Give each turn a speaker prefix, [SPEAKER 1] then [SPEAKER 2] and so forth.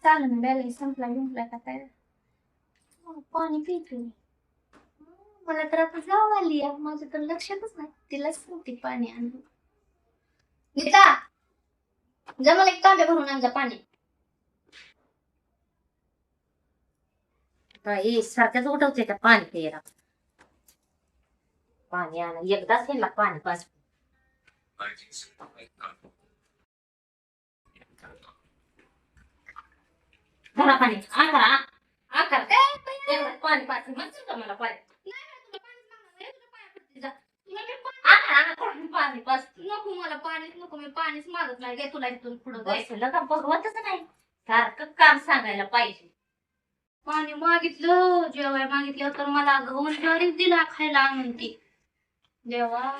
[SPEAKER 1] चालेल बॅलन्स संपला घेऊन का काय पाणी पिते मला तर आता जाऊ आली माझं तर लक्षातच नाही तिलाच नव्हती पाणी आणलं गीता जा मला एक तांब्या भरून आण जा पाणी
[SPEAKER 2] सारख्याच उठवते त्या पाणी प्यायला पाणी आण एकदाच घ्यायला पाणी पाच घरा पाणी पाणी पाच मला पाणी पाणी पाच
[SPEAKER 1] नको मला पाणीच नको मी पाणीच मागत नाही काय तुला इथून पुढं
[SPEAKER 2] बसलं का बघवतच नाही सारखं काम सांगायला पाहिजे
[SPEAKER 1] पाणी मागितलं जेवाय मागितलं तर मला गहून ज्वारीच दिला खायला आणून ती देवा